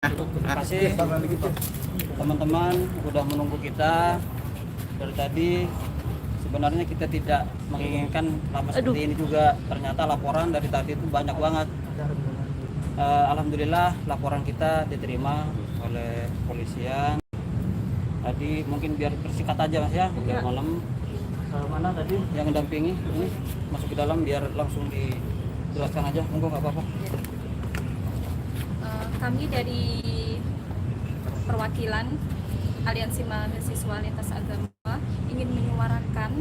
Terima kasih teman-teman udah menunggu kita dari tadi. Sebenarnya kita tidak menginginkan lama seperti ini juga. Ternyata laporan dari tadi itu banyak banget. Alhamdulillah laporan kita diterima oleh polisian. Tadi mungkin biar bersingkat aja Mas ya, biar malam. Mana tadi yang mendampingi ini masuk ke dalam biar langsung dijelaskan aja. Monggo nggak apa-apa. Kami dari perwakilan Aliansi Mahasiswa Lintas Agama ingin menyuarakan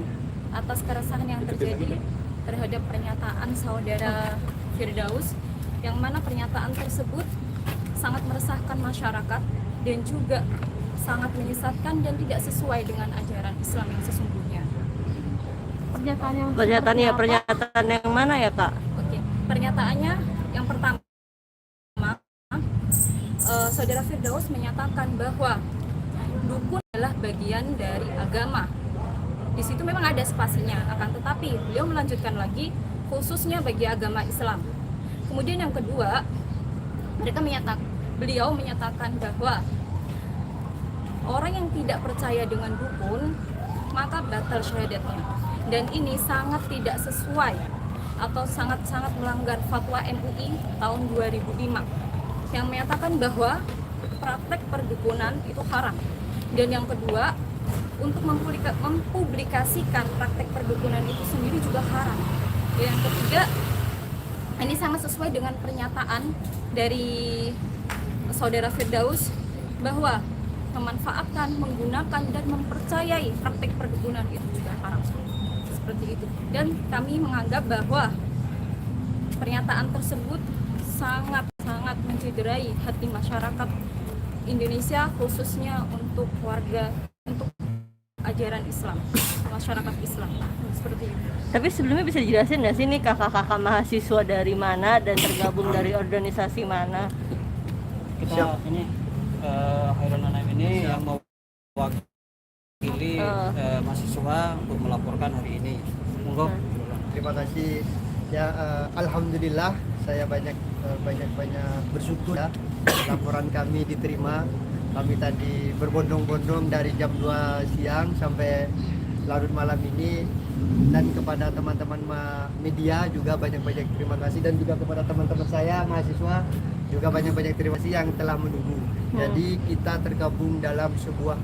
atas keresahan yang terjadi terhadap pernyataan saudara Firdaus, yang mana pernyataan tersebut sangat meresahkan masyarakat dan juga sangat menyesatkan dan tidak sesuai dengan ajaran Islam yang sesungguhnya. Pernyataan yang mana ya Kak? Oke, pernyataannya yang pertama, saudara Firdaus menyatakan bahwa dukun adalah bagian dari agama. Di situ memang ada spasinya, akan tetapi beliau melanjutkan lagi khususnya bagi agama Islam. Kemudian yang kedua, beliau menyatakan bahwa orang yang tidak percaya dengan dukun maka batal syahadatnya, dan ini sangat tidak sesuai atau sangat-sangat melanggar fatwa MUI tahun 2005 yang menyatakan bahwa praktek perdukunan itu haram. Dan yang kedua, untuk mempublikasikan praktek perdukunan itu sendiri juga haram. Dan yang ketiga, ini sangat sesuai dengan pernyataan dari saudara Firdaus bahwa memanfaatkan, menggunakan, dan mempercayai praktek perdukunan itu juga haram. Seperti itu. Dan kami menganggap bahwa pernyataan tersebut sangat mencederai hati masyarakat Indonesia, khususnya untuk warga, untuk ajaran Islam, masyarakat Islam, seperti itu. Tapi sebelumnya bisa dijelasin nggak sih nih kakak-kakak mahasiswa dari mana dan tergabung dari organisasi mana? Kita ini Khairul Anam ini yang mewakili mahasiswa untuk melaporkan hari ini. Monggo. Terima kasih. Ya, alhamdulillah saya banyak bersyukur ya, laporan kami diterima. Kami tadi berbondong-bondong dari jam 2 siang sampai larut malam ini, dan kepada teman-teman media juga banyak terima kasih, dan juga kepada teman-teman saya mahasiswa juga banyak terima kasih yang telah menunggu. Jadi kita tergabung dalam sebuah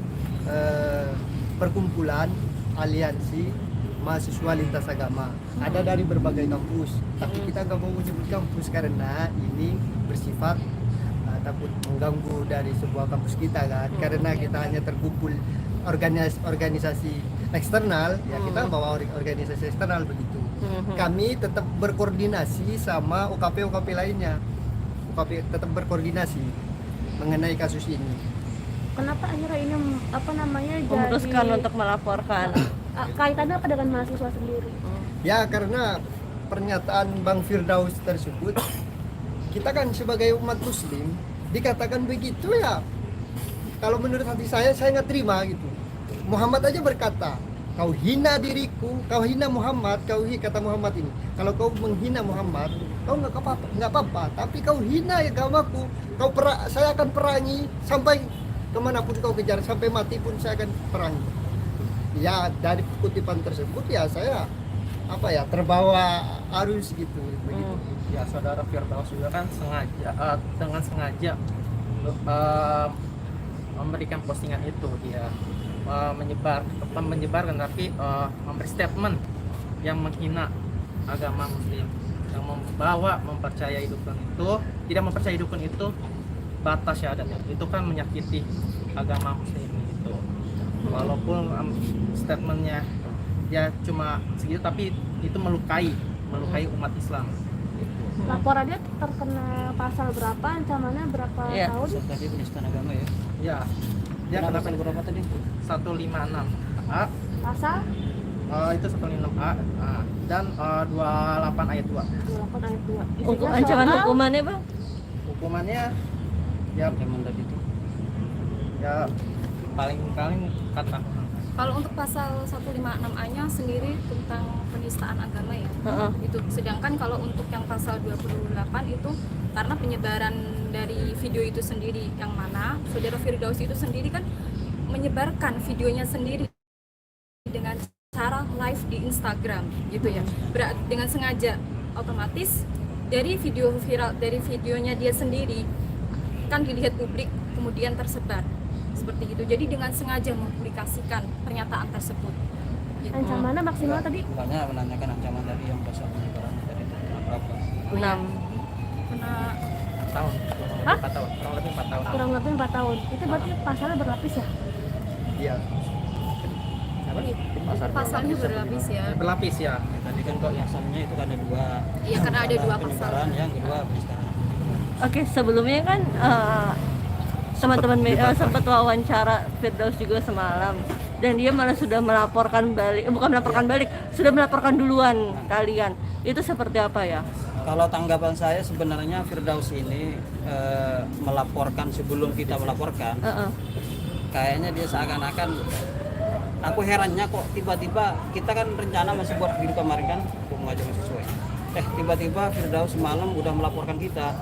perkumpulan aliansi mahasiswa lintas agama, ada dari berbagai kampus, tapi kita nggak mau menyebut kampus karena ini bersifat takut mengganggu dari sebuah kampus kita kan, karena kita hanya terkumpul organisasi eksternal, ya kita bawa organisasi eksternal begitu. Kami tetap berkoordinasi sama UKP lainnya, UKP tetap berkoordinasi mengenai kasus ini. Kenapa akhirnya ini Memutuskan untuk melaporkan? Kaitannya apa dengan mahasiswa sendiri? Ya karena pernyataan Bang Firdaus tersebut, kita kan sebagai umat muslim dikatakan begitu ya, kalau menurut hati saya nggak terima gitu. Muhammad aja berkata, kau hina diriku, kau hina Muhammad, kata Muhammad ini, kalau kau menghina Muhammad, kau nggak apa-apa, tapi kau hina agamaku, saya akan perangi sampai kemanapun kau kejar, sampai mati pun saya akan perangi. Ya dari kutipan tersebut ya saya terbawa arus gitu. Begitu. Ya saudara Firdaus juga kan dengan sengaja memberikan postingan itu, dia menyebarkan tapi memberi statement yang menghina agama muslim, yang mempercayai dukun itu, tidak mempercayai dukun itu batas syahadatnya, itu kan menyakiti agama muslim itu. Walaupun statementnya ya cuma segitu, tapi itu melukai umat Islam. Laporannya terkena pasal berapa? Ancamannya berapa tahun? Tadi penistaan agama ya. Ya. Dia kena pasal berapa tadi? 156A. Pasal? Itu 156A dan 28 ayat 2. 28 ayat 2. Untuk ancaman hukumannya Bang? Hukumannya ya Ancaman tadi itu. Ya paling kata. Kalau untuk pasal 156A-nya sendiri tentang penistaan agama ya, itu. Sedangkan kalau untuk yang pasal 28 itu karena penyebaran dari video itu sendiri, yang mana saudara Firdaus itu sendiri kan menyebarkan videonya sendiri dengan cara live di Instagram gitu ya, dengan sengaja. Otomatis dari video viral, dari videonya dia sendiri kan dilihat publik, kemudian tersebar seperti itu. Jadi dengan sengaja mempublikasikan pernyataan tersebut gitu. Ancamannya maksimal tadi Banyak menanyakan ancaman tadi yang pasal penyebaran tadi itu berapa? 6. Kena tahun, Hah? 4 tahun, kurang lebih 4 tahun. kurang lebih 4 tahun. Itu berarti pasalnya berlapis ya? Iya. Apa? pasalnya berlapis ya. Berlapis ya. Tadi kan kok yang pasalnya itu kan ada dua. Iya, karena ada dua pasal. Penyebaran, yang kedua penistaan. Oke, sebelumnya kan teman-teman sempat wawancara Firdaus juga semalam, dan dia malah sudah melaporkan balik, bukan melaporkan balik, sudah melaporkan duluan kalian. Itu seperti apa ya? Kalau tanggapan saya sebenarnya Firdaus ini melaporkan sebelum kita melaporkan. Kayaknya dia seakan-akan, aku herannya kok tiba-tiba kita kan rencana masih buat video kemarin kan untuk mengajak mahasiswa. Tiba-tiba Firdaus semalam udah melaporkan kita.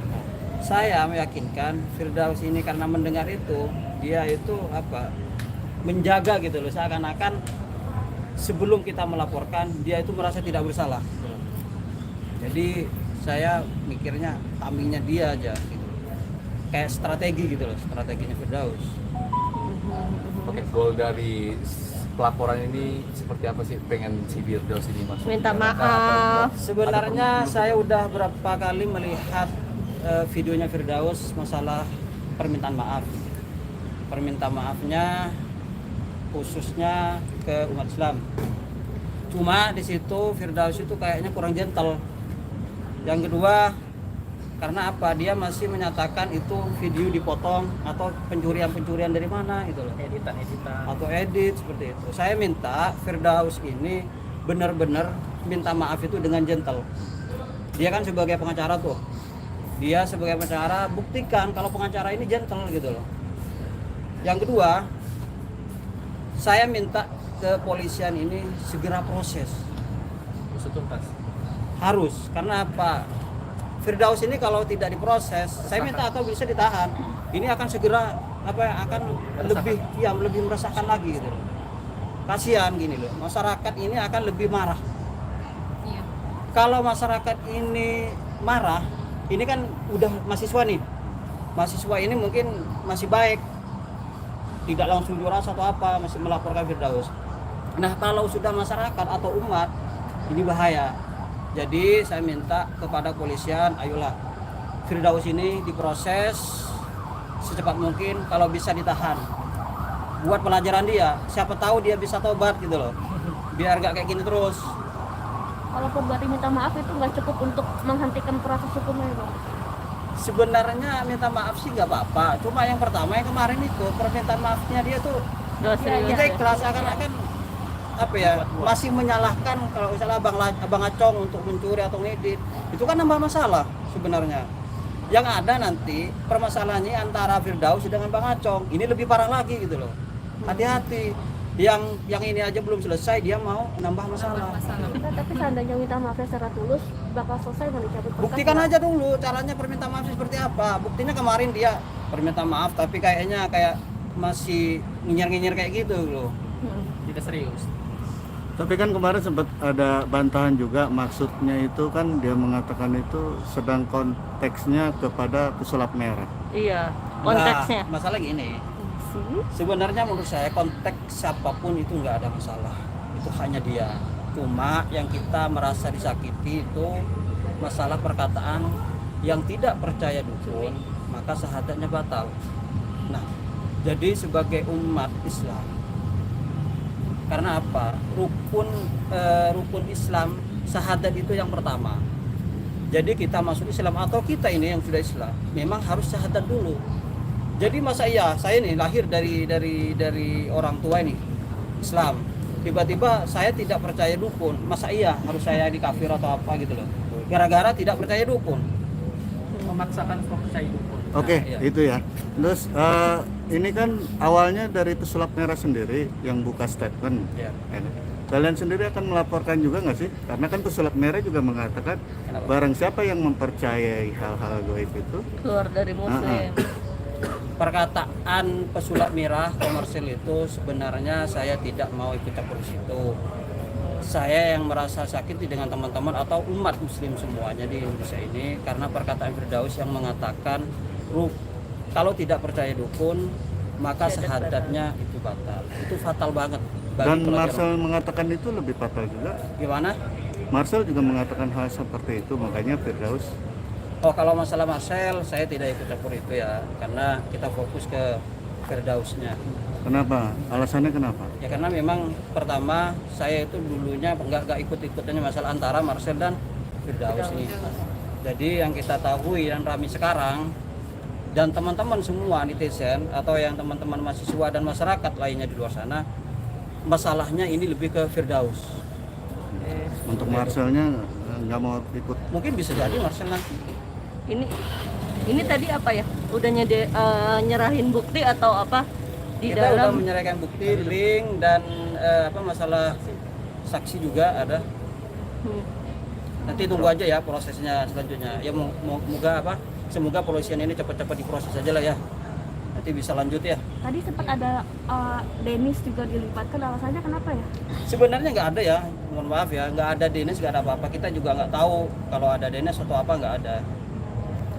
Nah, saya meyakinkan Firdaus ini karena mendengar itu, dia itu menjaga gitu loh, seakan-akan sebelum kita melaporkan dia itu merasa tidak bersalah. Jadi saya mikirnya timingnya dia aja gitu. Kayak strategi gitu loh, strateginya Firdaus. Oke, goal dari pelaporan ini seperti apa sih? Pengen si Firdaus ini masuk Minta penjara kah? maaf. Atau Sebenarnya saya udah berapa kali melihat videonya Firdaus masalah permintaan maaf. Permintaan maafnya khususnya ke umat Islam. Cuma di situ Firdaus itu kayaknya kurang gentle. Yang kedua, karena apa? Dia masih menyatakan itu video dipotong atau pencurian dari mana gitu loh. Editan. Atau edit seperti itu. Saya minta Firdaus ini benar-benar minta maaf itu dengan gentle. Dia kan sebagai pengacara tuh. Dia sebagai pengacara buktikan kalau pengacara ini gentle gitu loh. Yang kedua, saya minta kepolisian ini segera proses. Usut tuntas. Harus, karena apa? Firdaus ini kalau tidak diproses, saya minta atau bisa ditahan. Ini akan segera akan lebih meresahkan lagi gitu loh. Kasihan gini loh, masyarakat ini akan lebih marah. Iya. Kalau masyarakat ini marah, ini kan udah mahasiswa nih. Mahasiswa ini mungkin masih baik, tidak langsung juras atau apa, masih melaporkan Firdaus. Nah, kalau sudah masyarakat atau umat, ini bahaya. Jadi saya minta kepada kepolisian, ayolah Firdaus ini diproses secepat mungkin, kalau bisa ditahan. Buat pelajaran dia, siapa tahu dia bisa tobat gitu loh. Biar gak kayak gini terus. Walaupun berarti minta maaf itu nggak cukup untuk menghentikan proses hukumnya Bang. Sebenarnya minta maaf sih nggak apa-apa. Cuma yang pertama yang kemarin itu permintaan maafnya dia tuh kita ikhlas, akan masih menyalahkan kalau misalnya abang Acong untuk mencuri atau ngedit, itu kan nambah masalah sebenarnya. Yang ada nanti permasalahannya antara Firdaus dengan Bang Acong, ini lebih parah lagi gitu loh. Hati-hati, yang ini aja belum selesai dia mau nambah masalah. Nah, tapi seandainya minta maafnya secara tulus bakal selesai nggak dicabut berkas? Buktikan aja dulu caranya permintaan maaf seperti apa. Buktinya kemarin dia permintaan maaf tapi kayaknya kayak masih nyinyir-nyinyir kayak gitu loh. Tidak serius. Tapi kan kemarin sempat ada bantahan juga, maksudnya itu kan dia mengatakan itu sedang konteksnya kepada pesulap merah. Iya, konteksnya. Nah, masalah gini, sebenarnya menurut saya konteks siapapun itu nggak ada masalah, itu hanya dia. Cuma yang kita merasa disakiti itu masalah perkataan yang tidak percaya dukun, maka syahadatnya batal. Nah, jadi sebagai umat Islam, karena apa? Rukun Islam syahadat itu yang pertama. Jadi kita masuk Islam atau kita ini yang sudah Islam memang harus syahadat dulu. Jadi masa iya saya nih lahir dari orang tua ini Islam, tiba-tiba saya tidak percaya dukun, masa iya harus saya dikafir atau apa gitu loh, gara-gara tidak percaya dukun. Memaksakan percaya dukun. Oke, iya. itu ya. Terus ini kan awalnya dari pesulap merah sendiri yang buka statement. Ya. Kalian sendiri akan melaporkan juga nggak sih? Karena kan pesulap merah juga mengatakan Kenapa? barang siapa yang mempercayai hal-hal gaib itu Keluar dari muslim. Perkataan pesulap merah komersil itu sebenarnya saya tidak mau ikut campur di situ. Saya yang merasa sakit dengan teman-teman atau umat muslim semuanya di Indonesia ini karena perkataan Firdaus yang mengatakan kalau tidak percaya dukun maka syahadatnya itu batal. Itu fatal banget bagi dan pelajar. Marcel mengatakan itu lebih fatal juga. Gimana? Marcel juga mengatakan hal seperti itu, makanya Firdaus. Oh, kalau masalah Marcel saya tidak ikut campur itu ya karena kita fokus ke Firdausnya. Kenapa? Alasannya kenapa? Ya karena memang pertama saya itu dulunya nggak ikut-ikutannya masalah antara Marcel dan Firdaus ini. Jadi yang kita tahu yang ramai sekarang dan teman-teman semua netizen atau yang teman-teman mahasiswa dan masyarakat lainnya di luar sana, masalahnya ini lebih ke Firdaus. Untuk Marcelnya nggak mau ikut. Mungkin bisa jadi Marcel nanti. Ini tadi apa ya? Udah nyerahin bukti atau apa di Kita udah dalam? menyerahkan bukti, link dan masalah saksi juga ada. Nanti tunggu aja ya prosesnya selanjutnya. Ya semoga polisian ini cepat-cepat diproses aja lah ya. Nanti bisa lanjut ya. Tadi sempat ada Denis juga dilibatkan, alasannya kenapa ya? Sebenarnya nggak ada ya, mohon maaf ya, nggak ada Dennis, nggak ada apa-apa. Kita juga nggak tahu kalau ada Dennis atau apa, nggak ada.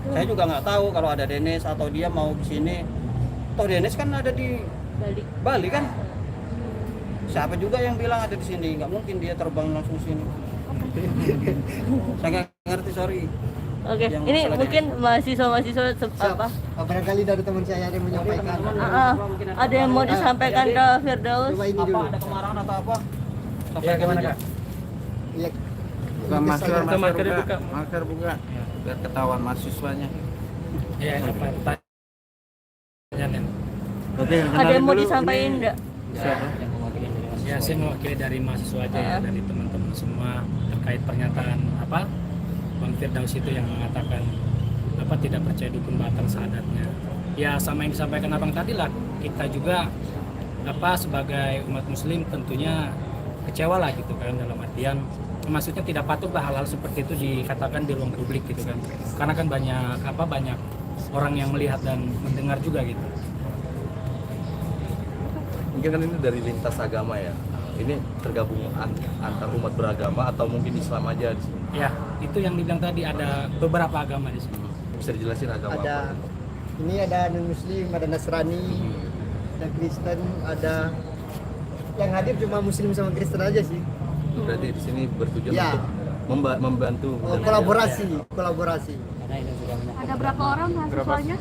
Saya juga nggak tahu kalau ada Dennis atau dia mau ke sini. Toh Dennis kan ada di Bali kan? Siapa juga yang bilang ada di sini? Nggak mungkin dia terbang langsung sini. Saya nggak ngerti, sorry. Oke, Yang ini masalah mungkin mahasiswa apa? Barangkali dari teman saya ada yang menyampaikan. Ada yang mau disampaikan ke Firdaus? Coba ini Apa dulu. ada kemarahan atau apa? Ya gimana Kak? Ya, Buka masker, masker dibuka. masker buka, biar ketahuan mahasiswanya. Ya, apa pertanyaan? Oke, Ada yang mau disampaikan enggak? Siapa? Yang mewakili dari mahasiswa. Ya, saya mewakili dari mahasiswa aja ya, dari teman-teman semua terkait pernyataan Bang Firdaus itu yang mengatakan tidak percaya dukun batal syahadatnya. Ya sama yang disampaikan abang tadi lah, kita juga sebagai umat muslim tentunya kecewa lah gitu kan, dalam artian maksudnya tidak patut lah hal-hal seperti itu dikatakan di ruang publik gitu kan, karena kan banyak orang yang melihat dan mendengar juga gitu. Mungkin kan ini dari lintas agama ya. Ini tergabung antar umat beragama atau mungkin Islam aja di sini. Ya, itu yang dibilang tadi ada beberapa agama di sini. Bisa dijelasin agama ada apa? ini ada non-muslim, ada Nasrani, ada Kristen, ada yang hadir cuma muslim sama Kristen aja sih. Berarti di sini bertujuan Ya. untuk membantu Kolaborasi. Karena ini sudah Ada berapa orang mahasiswanya?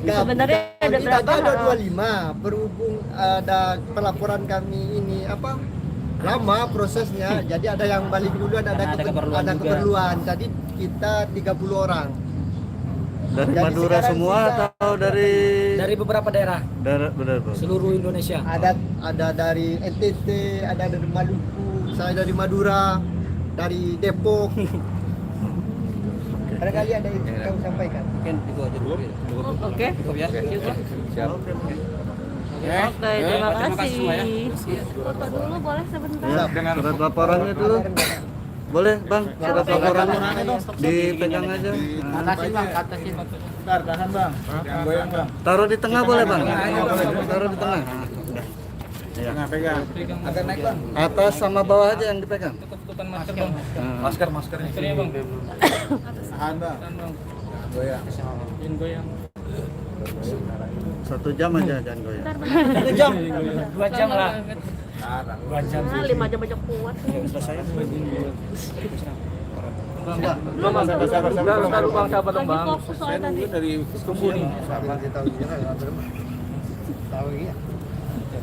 Sebenarnya ada kami berapa? tadi ada 25. Berhubung ada pelaporan kami ini lama prosesnya, jadi ada yang balik duluan, Karena ada keperluan juga. keperluan. Jadi kita 30 orang. Dari Jadi Madura sekarang semua kita- atau dari Dari beberapa daerah benar seluruh Indonesia. Ada dari NTT, ada dari Maluku, saya dari Madura, dari Depok. Barangkali ada yang kau sampaikan. mungkin itu aja dulu. Oke. Cukup ya. Siap. Oke, terima kasih. semua ya. Foto dulu boleh sebentar? Ya, surat laporannya dulu. Boleh, Bang. Surat laporannya dipegang aja. Nah, Tahan bang. taruh di tengah boleh, Bang? Taruh di tengah. Ya. Agak naik bang. Atas sama bawah aja yang dipegang. Tutupan masker bang. Nah, Masker Ini bang. Tahan bang. Goyang. Jangan goyang. 1 jam aja jangan goyang. 1 jam. 2 jam lah. 2 jam. 5 jam aja kuat. Selesai. Belum bang, sabar dong bang. Fokus soalnya tadi. Dari Sumbu nih. Tahu ya.